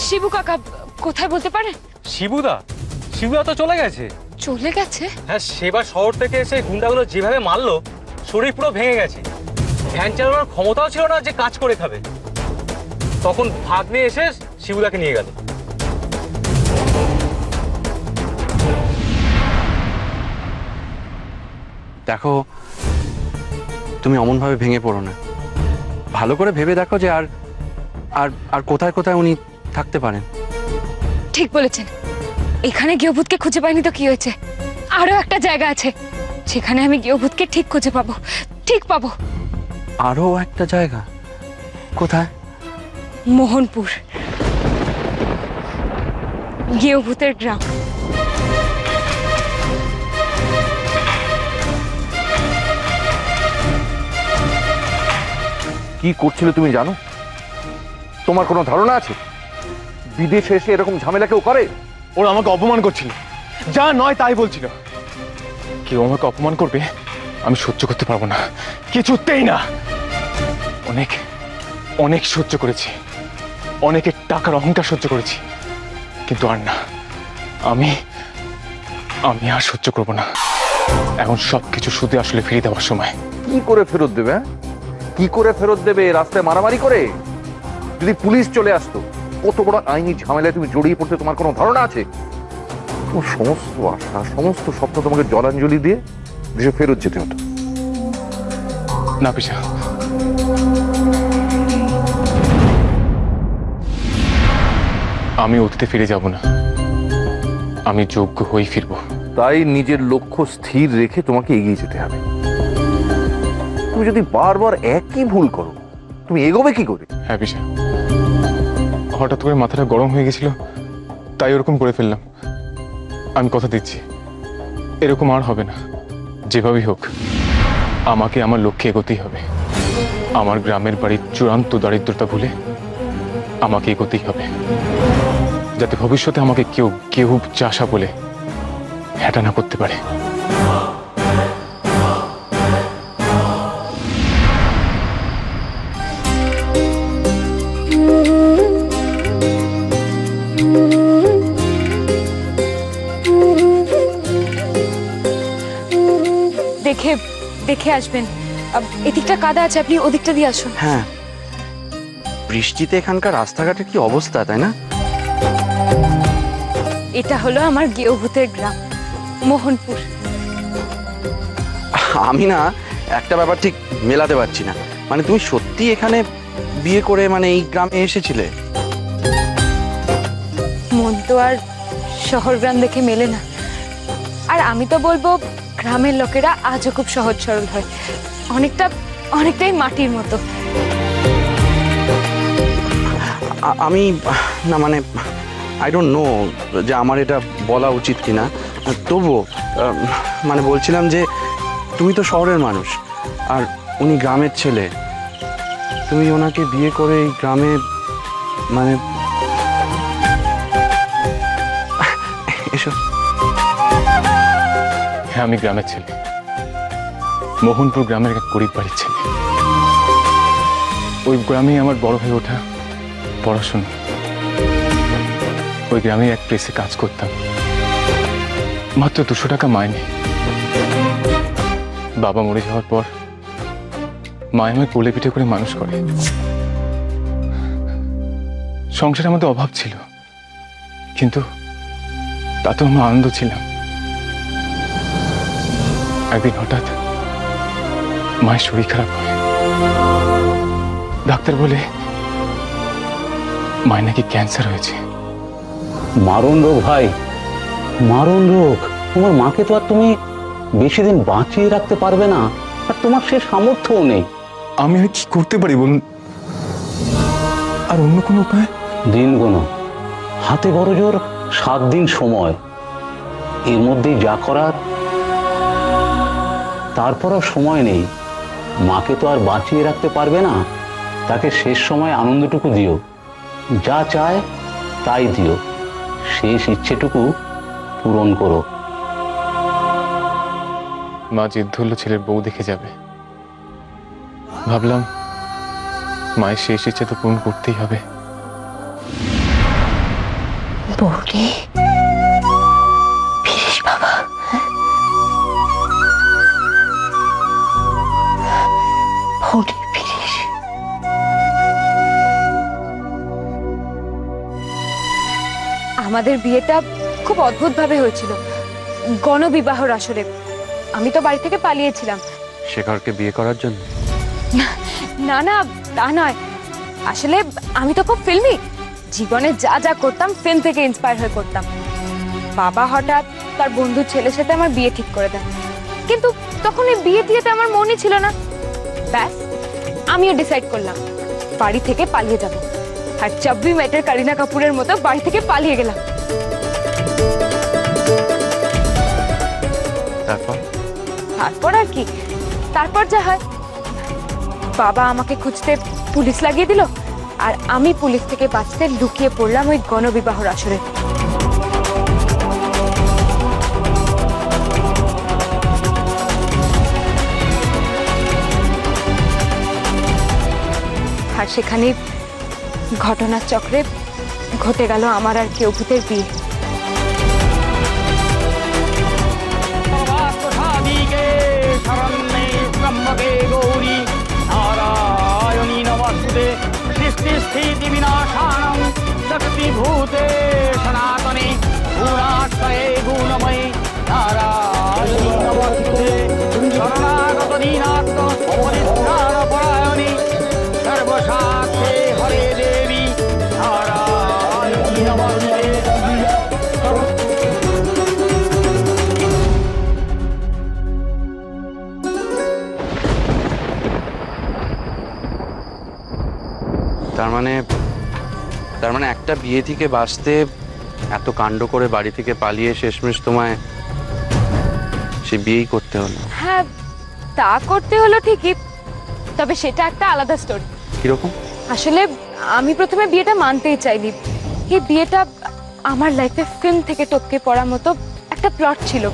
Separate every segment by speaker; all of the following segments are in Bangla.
Speaker 1: শিবু কাকা কোথায় বলতে পারেন?
Speaker 2: শিবুদা? শিবুদা তো চলে গেছে।
Speaker 1: চলে গেছে?
Speaker 2: হ্যাঁ, সেবার শহর থেকে এসে গুন্ডাগুলো যেভাবে মারলো, শরীর পুরো ভেঙে গেছে। ভ্যান চালানোর ক্ষমতাও ছিল না যে কাজ করে খাবে। তখন ভাগ্নে এসে শিবুদাকে নিয়ে গেল।
Speaker 3: দেখো, তুমি অমন ভাবে ভেঙে পড়ো না। ভালো করে ভেবে দেখো যে আর আর আর কোথায় কোথায় উনি থাকতে পারেন।
Speaker 1: ঠিক বলেছেন। এখানে গৃহভূতকে খুঁজে পাইনি তো কি হয়েছে? আরো একটা জায়গা আছে সেখানে আমি গৃহভূতকে ঠিক খুঁজে পাবো, ঠিক পাবো।
Speaker 3: আরো একটা জায়গা? কোথায়?
Speaker 1: মোহনপুর, গৃহভূতের গ্রাম।
Speaker 4: কি করছিলে তুমি জানো? তোমার কোনো ধারণা আছে বিদেশে এসে এরকম ঝামেলা কেউ করে?
Speaker 5: ওরা আমাকে অপমান করছিল, যা নয় তাই বলছিল। কেউ আমাকে অপমান করবে আমি সহ্য করতে পারবো না, কিছুতেই না। অনেক অনেক সহ্য করেছি, অনেকের টাকার অহংকার সহ্য করেছি, কিন্তু আর না। আমি আমি আর সহ্য করবো না। এখন সবকিছু শুধু আসলে ফিরিয়ে দেওয়ার সময়।
Speaker 4: কি করে ফেরত দেবে? কি করে ফেরত দেবে? রাস্তায় মারামারি করে? যদি পুলিশ চলে আসতো, কত বড় আইনি ঝামেলায় তুমি জড়িয়ে পড়তে তোমার কোনো ধারণা আছে? তোমার সমস্ত আশা, সমস্ত স্বপ্ন তোমাকে জলাঞ্জলি দিয়ে দেশে ফেরত যেতে হতো।
Speaker 5: না পিসা, আমি অতীতে ফিরে যাব না। আমি যোগ্য হয়ে ফিরবো।
Speaker 4: তাই নিজের লক্ষ্য স্থির রেখে তোমাকে এগিয়ে যেতে হবে। তুমি যদি বারবার একই ভুল করো, তুমি এগোবে কি করে?
Speaker 5: হ্যাঁ পিসা, হঠাৎ করে মাথাটা গরম হয়ে গেছিল, তাই ওরকম করে ফেললাম। আমি কথা দিচ্ছি এরকম আর হবে না। যেভাবেই হোক আমাকে আমার লক্ষ্যে এগোতেই হবে। আমার গ্রামের বাড়ির চূড়ান্ত দারিদ্রতা ভুলে আমাকে এগোতেই হবে, যাতে ভবিষ্যতে আমাকে কেউ কেউ চাষা বলে হ্যাটা না করতে পারে।
Speaker 1: দেখে দেখে আসবেন। এদিকটা কাদা আছে, আপনি ওদিকটা দিয়ে আসুন।
Speaker 3: হ্যাঁ, বৃষ্টিতে এখানকার রাস্তাঘাটের কি অবস্থা, তাই না?
Speaker 1: এটা হলো আমার গৃহভূতের গ্রাম, মোহনপুর।
Speaker 3: আমি না একটা ব্যাপার ঠিক মেলাতে পারছি না। মানে তুমি সত্যি এখানে বিয়ে করে মানে এই গ্রামে এসেছিলে?
Speaker 1: মন তো আর শহর গ্রাম দেখে মেলে না। আর আমি তো বলবো গ্রামের লোকেরা আজও খুব সহজ সরল হয়, অনেকটাই মাটির মতো।
Speaker 3: আমি না মানে আই ডোন্ট নো যে আমার এটা বলা উচিত কিনা। তবুও মানে বলছিলাম যে তুমি তো শহরের মানুষ আর উনি গ্রামের ছেলে। তুমি ওনাকে বিয়ে করে এই গ্রামে মানে এসো।
Speaker 5: হ্যাঁ, আমি গ্রামের ছেলে, মোহনপুর গ্রামের এক গরিব বাড়ির ছেলে। ওই গ্রামেই আমার বড় হয়ে ওঠা, পড়াশোনা। ওই গ্রামে এক প্রেসে কাজ করতাম, মাত্র 200 টাকা মাইনে। বাবা মরে যাওয়ার পর মা আমায় কোলে পিঠে করে মানুষ করে। সংসারে আমাদের অভাব ছিল, কিন্তু তাতেও আমরা আনন্দ ছিলাম। একদিন হঠাৎ মায়ের শরীর খারাপ হয়। ডাক্তার বলে মায়ের নাকি ক্যান্সার হয়েছে।
Speaker 6: মারণ রোগ ভাই, মারণ রোগ। তোমার মাকে তো আর তুমি বেশি দিন বাঁচিয়ে রাখতে পারবে না, আর তোমার সে সামর্থ্যও নেই।
Speaker 5: আমি আর কি করতে পারি বলুন? আর অন্য কোনো উপায়?
Speaker 6: দিন গোনো, হাতে বড় জোর 7 দিন সময়, এর মধ্যেই যা করার। তারপরও সময় নেই। মাকে তো আর বাঁচিয়ে রাখতে পারবে না, তাকে শেষ সময় আনন্দটুকু দিও, যা চায় তাই দিও, শেষ ইচ্ছেটুকু পূরণ করো।
Speaker 5: মা জিদ ধরল ছেলের বউ দেখে যাবে। ভাবলাম মায়ের শেষ ইচ্ছে তো পূরণ করতেই হবে।
Speaker 7: বৌদি ফিরিস বাবা, বৌদি ফিরিস।
Speaker 1: আমাদের বিয়েটা খুব অদ্ভুত ভাবে হয়েছিল, গণবিবাহর আসরে। আমি তো বাড়ি থেকে পালিয়েছিলাম।
Speaker 3: শেখরকে বিয়ে করার জন্য?
Speaker 1: না না, তা নয়। আসলে আমি তো খুব ফিল্মি, জীবনে যা যা করতাম ফিল্ম থেকে ইন্সপায়ার হয়ে করতাম। বাবা হঠাৎ তার বন্ধুর ছেলের সাথে আমার বিয়ে ঠিক করে দেন, কিন্তু তখন এই বিয়ে টিয়েতে আমার মনই ছিল না। ব্যাস, আমিও ডিসাইড করলাম বাড়ি থেকে পালিয়ে যাব, আর চব্বি মেটের করিনা কাপুরের মতো বাড়ি থেকে পালিয়ে গেলাম। তারপর আর কি, তারপর যা হয়। বাবা আমাকে খুঁজতে পুলিশ লাগিয়ে দিল, আর আমি পুলিশ থেকে বাঁচতে লুকিয়ে পড়লাম ওই গণবিবাহর আসরে। আর সেখানে ঘটনার চক্রে ঘটে গেল আমার আর কেউ ভূতের বিয়ে।
Speaker 8: স্থিতি বিনাশানং শক্তিভূতে সনাতনে গুণাশ্রয়ে গুণময়ে নারায়ণী নমস্তুতে শরণাগত দীনাত্ম পরিত্রাণ পরায়ণে সর্বশাস্ত্রে হরে দেবী নারায়ণী নমস্তুতে।
Speaker 3: তার মানে একটা বিয়ে থেকে বাঁচতে এত কাণ্ড করে বাড়ি থেকে পালিয়ে শেষমেশ তোমায় সে বিয়েই করতে হলো?
Speaker 1: হ্যাঁ, তা করতে হলো ঠিকই, তবে সেটা একটা আলাদা স্টোরি।
Speaker 3: কিরকম?
Speaker 1: আসলে আমি প্রথমে বিয়েটা মানতেই চাইনি। এই বিয়েটা আমার লাইফে ফিল্ম থেকে টপকে পড়ার মতো একটা প্লট ছিল।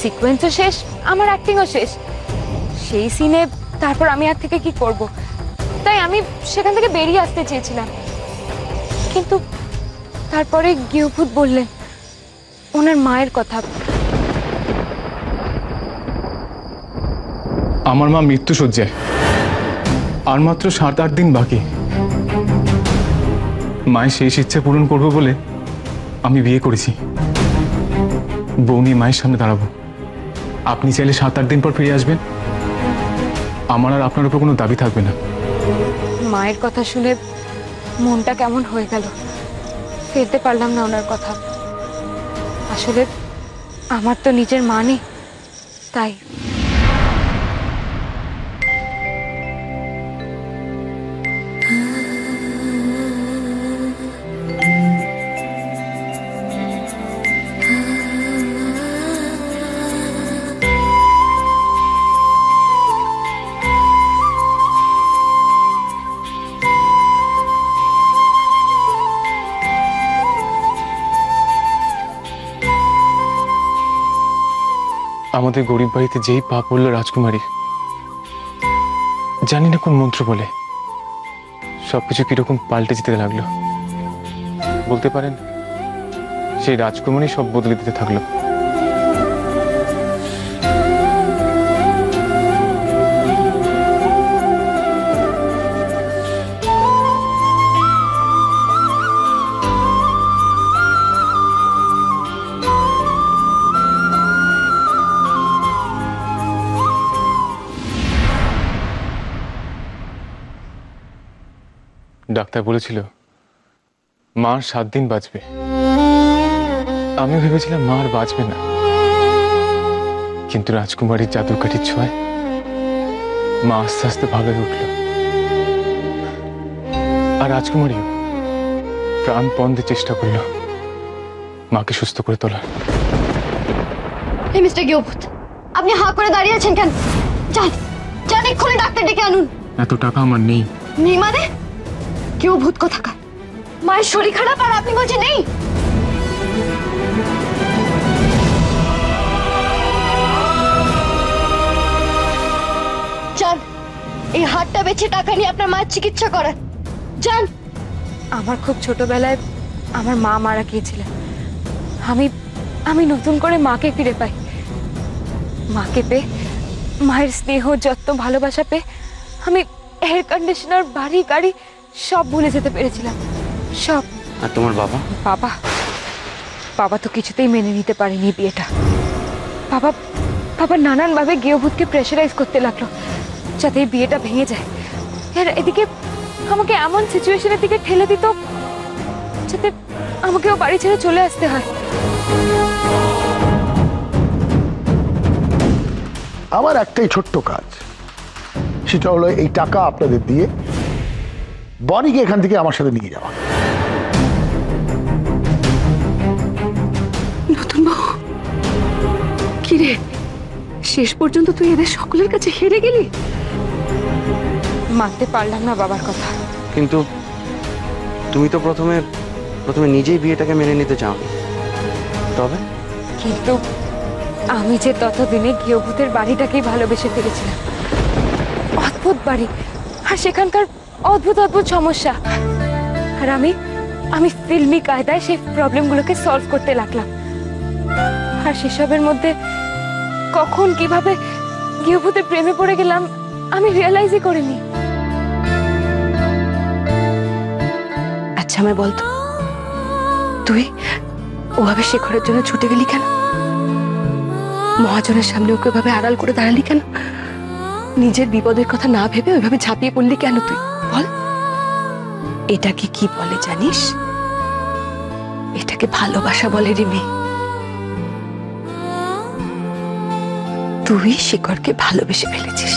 Speaker 1: সিকোয়েন্সও শেষ, আমার অ্যাক্টিংও শেষ। সেই সিনে তারপর আমি আর থেকে কি করব, তাই আমি সেখান থেকে বেরিয়ে আসতে চেয়েছিলাম। কিন্তু তারপরে গৃহভূত বললেন ওনার মায়ের কথা।
Speaker 5: আমার মা মৃত্যু শয্যায়, আর মাত্র 7-8 দিন বাকি। মায়ের শেষ ইচ্ছা পূরণ করবো বলে আমি বিয়ে করেছি। বউ নিয়ে মায়ের সামনে দাঁড়াবো। আপনি চাইলে 7-8 দিন পর ফিরে আসবেন, আমার আর আপনার উপর কোনো দাবি থাকবে না।
Speaker 1: মায়ের কথা শুনে মনটা কেমন হয়ে গেল, ফেলতে পারলাম না ওনার কথা। আসলে আমার তো নিজের মা নেই, তাই।
Speaker 5: আমাদের গরিব বাড়িতে যেই পা পড়ল রাজকুমারী, জানি না কোন মন্ত্র বলে সবকিছু কিরকম পাল্টে যেতে লাগলো। বলতে পারেন সেই রাজকুমারী সব বদলে দিতে থাকলো। ডাক্তার বলেছিল মা 7 দিন বাঁচবে। আমি ভেবেছিলাম মা আর বাঁচবে না, কিন্তু রাজকুমারীর জাদুর কাঠির ছোঁয়ায় মা আস্তে আস্তে ভালো হয়ে উঠল। আর রাজকুমারীও প্রাণপণ দিয়ে চেষ্টা করল মাকে সুস্থ করে তোলার।
Speaker 7: এই মিস্টার গৃহভূত, আপনি হাঁ করে দাঁড়িয়ে আছেন কেন? যান যান, এক্ষুনি ডাক্তার ডেকে আনুন।
Speaker 5: এত টাকা আমার নেই।
Speaker 7: নেই মানে? গৃহভূত কোথাকার? মায়ের শরীর খারাপ আর আপনি বলছেন নেই? যান, এই হাতটা বেচে টাকা নিয়ে আপনার মায়ের চিকিৎসা করেন। যান।
Speaker 1: আমার খুব ছোটবেলায় আমার মা মারা গিয়েছিলেন। আমি আমি নতুন করে মাকে ফিরে পাই। মাকে পেয়ে, মায়ের স্নেহ, যত্ন, ভালোবাসা পেয়ে আমি এয়ার কন্ডিশনার, বাড়ি গাড়ি সব ভুলে যেতে পেরেছিলাম, সব।
Speaker 3: আর তোমার বাবা?
Speaker 1: বাবা বাবা তো কিছুতেই মেনে নিতে পারেনি বিয়েটা। বাবা বাবা নানানভাবে গৃহভূতকে প্রেশারাইজ করতে লাগলো যাতে এই বিয়েটা ভেঙে যায়। আর এদিকে আমাকে এমন সিচুয়েশনের দিকে ঠেলে দিত যাতে আমাকেও বাড়ি ছেড়ে চলে আসতে হয়।
Speaker 9: আমার একটাই ছোট্ট কাজ, সেটা হলো এই টাকা আপনাদের দিয়ে বনিকে এখান থেকে আমার সাথে নিয়ে যাওয়া।
Speaker 10: নতুন বউ, কিরে শেষ পর্যন্ত তুই এদের সকলের কাছে হেরে গেলি?
Speaker 1: মানতে পারলাম না বাবার কথা।
Speaker 3: কিন্তু তুমি তো প্রথমে নিজেই বিয়েটাকে মেনে নিতে চাও। তবে
Speaker 1: কিন্তু আমি যে ততদিনে গৃহভূতের বাড়িটাকেই ভালোবেসে ফেলেছিলাম। অদ্ভুত বাড়ি, আর সেখানকার অদ্ভুত অদ্ভুত সমস্যা। আর আমি ফিল্মি কায়দায় সেই প্রবলেমগুলোকে সলভ করতে লাগলাম। আর সেসবের মধ্যে কখন কিভাবে গৃহভূতের প্রেমে পড়ে গেলাম আমি রিয়েলাইজই করিনি।
Speaker 10: আচ্ছা আমায় বলতো, তুই ওভাবে শেখরের জন্য ছুটে গেলি কেন? মহাজনের সামনে ওকে ওভাবে আড়াল করে দাঁড়ালি কেন? নিজের বিপদের কথা না ভেবে ওইভাবে ঝাঁপিয়ে পড়লি কেন তুই? বল। এটাকে কি বলে জানিস? এটাকে ভালোবাসা বলে রে মেয়ে। তুই শেখরকে ভালোবেসে ফেলেছিস।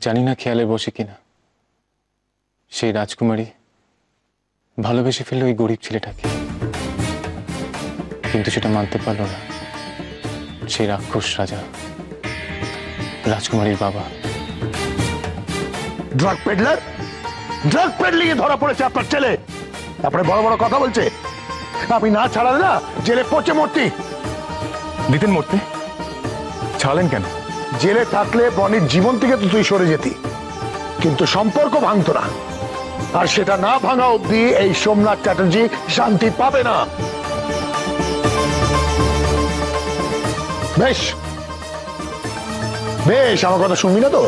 Speaker 5: জানি না খেয়ালে বসে কিনা, সেই রাজকুমারী ভালোবেসে ফেললো ওই গরিব ছেলেটাকে, কিন্তু সেটা মানতে পারলো না সেই রাক্ষস রাজা, রাজকুমারীর বাবা।
Speaker 9: ড্রাগ পেডলিং এ ধরা পড়েছে আপনার ছেলে, তারপরে বড় বড় কথা বলছে। আমি না ছাড়ালে না জেলে পচে মরতি।
Speaker 5: দিতেন মরতে, ছাড়লেন কেন?
Speaker 9: জেলে থাকলে বনির জীবন থেকে তো তুই সরে যেতি, কিন্তু সম্পর্ক ভাঙতো না। আর সেটা না ভাঙা অব্দি এই সোমনাথ চ্যাটার্জি শান্তি পাবে না। বেশ বেশ, আমার কথা শুনবি না তো?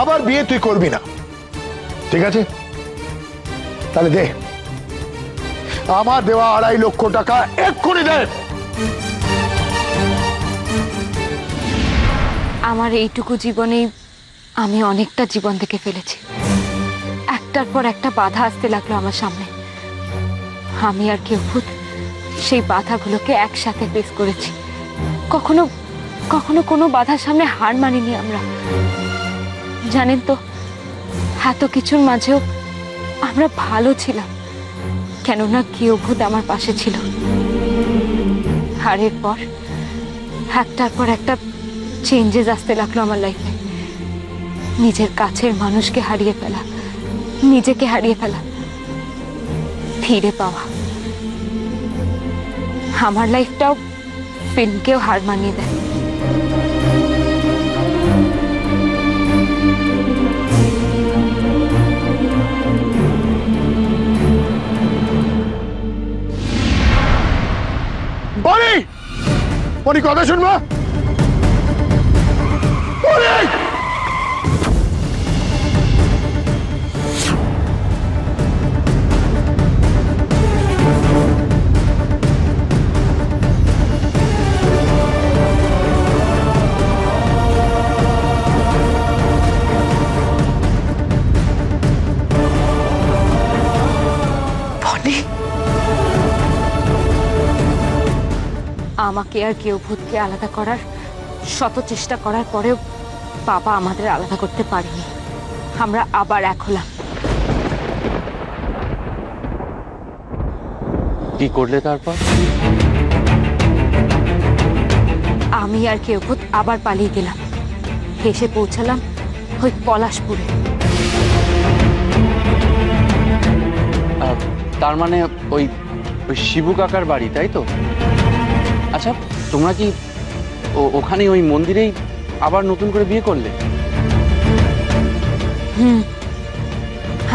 Speaker 9: আবার বিয়ে তুই করবি না, ঠিক আছে? তাহলে দে আমার দেওয়া 2.5 লক্ষ টাকা এক্ষুনি দে।
Speaker 1: আমার এইটুকু জীবনেই আমি অনেকটা জীবন থেকে ফেলেছি। একটার পর একটা বাধা আসতে লাগলো আমার সামনে। আমি আর গৃহভূত সেই বাধাগুলোকে একসাথে ফেস করেছি। কখনো কখনো কোনো বাধার সামনে হার মানিনি আমরা। জানেন তো, এত কিছুর মাঝেও আমরা ভালো ছিলাম, কেননা গৃহভূত আমার পাশে ছিল। হারের পর একটার পর একটা চেঞ্জেস আসতে লাগলো আমার লাইফে। নিজের কাছের মানুষকে হারিয়ে ফেলা, নিজেকে হারিয়ে ফেলা, ফিরে পাওয়া। আমার লাইফটাও ফিল্মকেও হার মানিয়ে দেয়।
Speaker 9: বনি বনি, কথা শুনবা? বনি!
Speaker 1: আমাকে আর গৃহভূতকে আলাদা করার শত চেষ্টা করার পরেও বাবা আমাদের আলাদা করতে পারেনি। আমরা আবার এক হলাম।
Speaker 3: কি করলে তারপর?
Speaker 1: আমি আর গৃহভূত আবার পালিয়ে গেলাম। এসে পৌঁছালাম ওই পলাশপুরে।
Speaker 3: তার মানে ওই শিবু কাকার বাড়ি, তাই তো? আচ্ছা, তোমরা কি ওখানে ওই মন্দিরেই আবার নতুন করে বিয়ে করলে?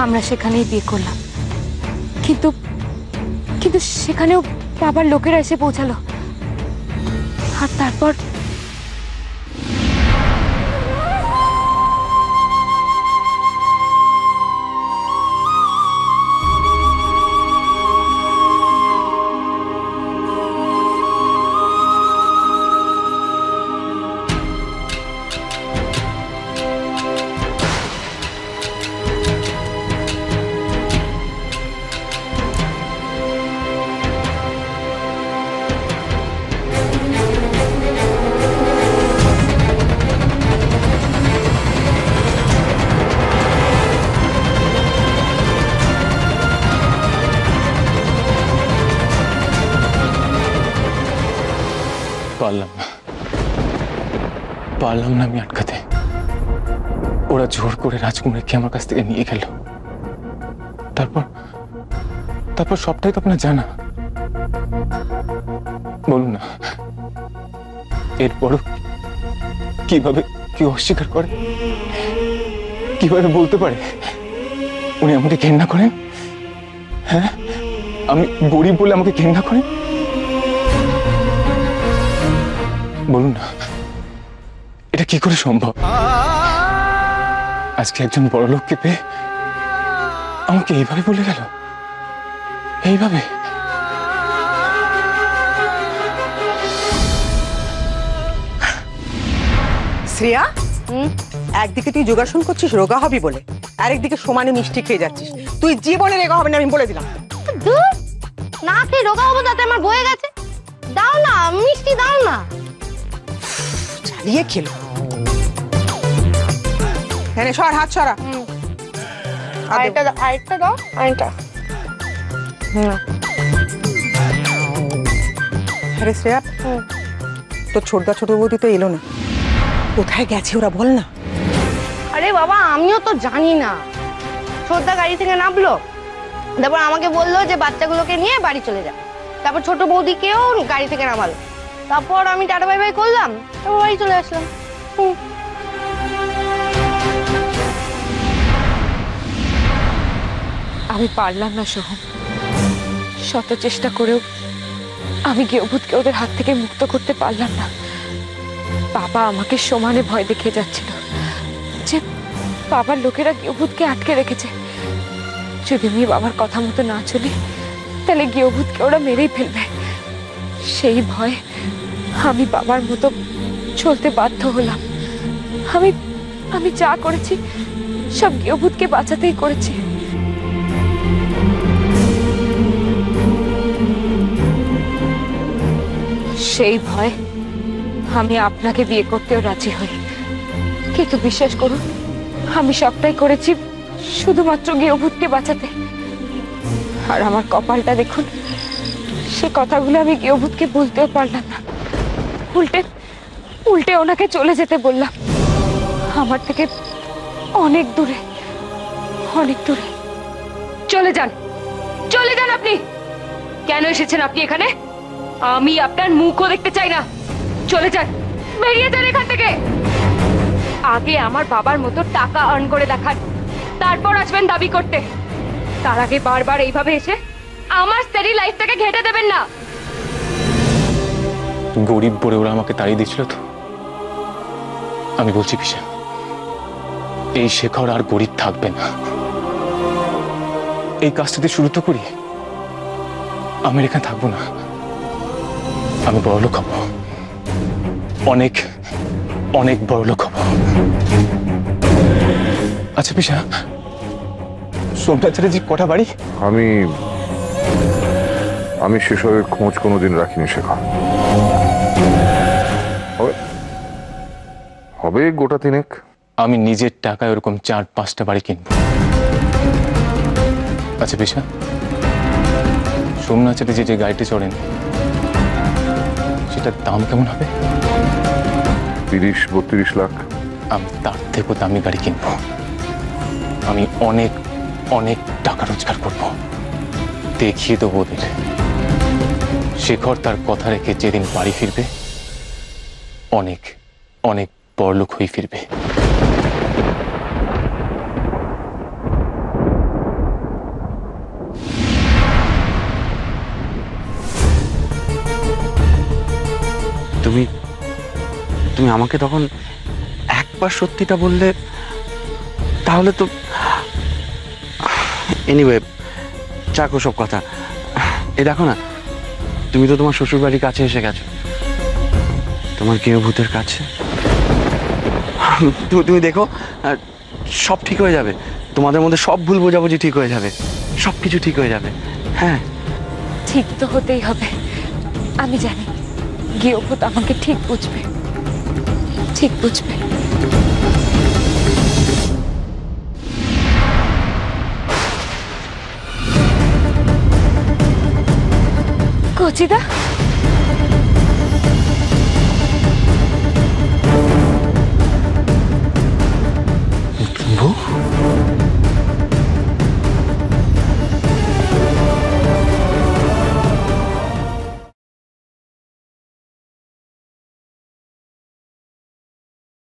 Speaker 1: আমরা সেখানেই বিয়ে করলাম, কিন্তু কিন্তু সেখানেও বাবার লোকেরা এসে পৌঁছালো। আর তারপর
Speaker 5: পারলাম না আমি আটকাতে। ওরা জোর করে রাজকুমারকে আমার কাছ থেকে নিয়ে গেল। তারপর সবটাই তো আপনার জানা। বলুন না, এরপরও কিভাবে কেউ অস্বীকার করে, কিভাবে বলতে পারে উনি আমাকে ঘেন্না করেন? হ্যাঁ, আমি গরিব বলে আমাকে ঘেন্না করেন? বলুন না, এটা কি করে সম্ভব? আজকে একজন বড় লোককে পেয়ে আমাকে এইভাবে বলে গেল, এইভাবে।
Speaker 11: শ্রেয়া, একদিকে তুই যোগাসন করছিস রোগা হবি বলে, আরেকদিকে সমানে মিষ্টি খেয়ে যাচ্ছিস। তুই জীবনে রেগা হবে না, আমি বলে দিলাম।
Speaker 7: না খেয়ে রোগা হবো তাতে আমার বয়ে গেছে। দাও না মিষ্টি, দাও না।
Speaker 11: চালিয়ে খেলো। হ্যাঁ, সর, হাত সরা।
Speaker 7: আরেকটা দাও, আরেকটা।
Speaker 11: আরে শ্রেয়া, তোর ছোট বৌদি তো এলো না, কোথায় গেছে ওরা বল না।
Speaker 7: আরে বাবা, আমিও তো জানি না। ছোটদা গাড়ি থেকে নামলো, তারপর আমাকে বললো যে বাচ্চাগুলোকে নিয়ে বাড়ি চলে যা। তারপর ছোট বৌদিকেও গাড়ি থেকে নামালো, তারপর আমি টাটা বাই বাই করলাম, তারপর বাড়ি চলে আসলাম।
Speaker 1: আমি পারলাম না সোহম, শত চেষ্টা করেও আমি গৃহভূতকে ওদের হাত থেকে মুক্ত করতে পারলাম না। বাবা আমাকে সমানে ভয় দেখিয়ে যাচ্ছিল যে বাবার লোকেরা গৃহভূতকে আটকে রেখেছে। যদি আমি বাবার কথা মতো না চলি তাহলে গৃহভূতকে ওরা মেরেই ফেলবে। সেই ভয়ে আমি বাবার মতো চলতে বাধ্য হলাম। আমি যা করেছি সব গৃহভূতকে বাঁচাতেই করেছি। সেই ভয় আমি আপনাকে বিয়ে করতেও রাজি হই, কিন্তু বিশ্বাস করুন আমি সবটাই করেছি শুধুমাত্র গৃহভূতকে বাঁচাতে। আর আমার কপালটা দেখুন, সে কথাগুলো আমি গৃহভূতকে বলতেও পারলাম না। উল্টে ওনাকে চলে যেতে বললাম, আমার থেকে অনেক দূরে, অনেক দূরে। চলে যান, চলে যান। আপনি কেন এসেছেন আপনি এখানে? আমি আপনার মুখও দেখতে চাই না। চলে যান, বেরিয়ে যান এখান থেকে। আগে আমার বাবার মতো টাকা আর্ন করে দেখান, তারপর আসবেন দাবি করতে। তার আগে বারবার এইভাবে এসে আমার স্টাডি লাইফটাকে ঘেঁটে দেবেন না।
Speaker 5: গরিব বলে ওরা আমাকে তাড়িয়ে দিয়েছিল তো। আমি বলছি পিসা, এই শেখর আর গরিব থাকবে না। এই কাজটা দিয়ে শুরু তো করি, আমি এখানে থাকবো না। আমি বড়লোক হব, অনেক অনেক বড়লোক হব। আচ্ছা পিসা, সোমনাথ চ্যাটার্জি কটা বাড়ি?
Speaker 4: আমি সেসবের খোঁজ কোনোদিন রাখিনি শেখর। হবে গোটা তিনেক।
Speaker 5: আমি নিজের টাকায় ওরকম 4-5টা বাড়ি কিনবো। আচ্ছা পিসা, সোমনাথ চ্যাটার্জি যে গাড়িতে চড়েন সেটার দাম কেমন হবে?
Speaker 4: 30-32 লাখ।
Speaker 5: আমি তার থেকেও দামি গাড়ি কিনবো। আমি অনেক অনেক টাকা রোজগার করব, দেখিয়ে দেবো ওদের শেখর তার কথা রেখে যেদিন বাড়ি ফিরবে অনেক অনেক বড়লোক হয়ে ফিরবে।
Speaker 3: তুমি তুমি আমাকে তখন একবার সত্যিটা বললে তাহলে তো এনিওয়ে চাকো সব কথা। এ দেখো না, তুমি তো তোমার শ্বশুর বাড়ির কাছে এসে গেছো, তোমার গৃহভূতের কাছে। তুমি দেখো সব ঠিক হয়ে যাবে, তোমাদের মধ্যে সব ভুল বোঝাবুঝি ঠিক হয়ে যাবে, সব কিছু ঠিক হয়ে যাবে। হ্যাঁ,
Speaker 1: ঠিক তো হতেই হবে। আমি জানি গৃহভূত আমাকে ঠিক বুঝবে, ঠিক বুঝবে। কচিদা,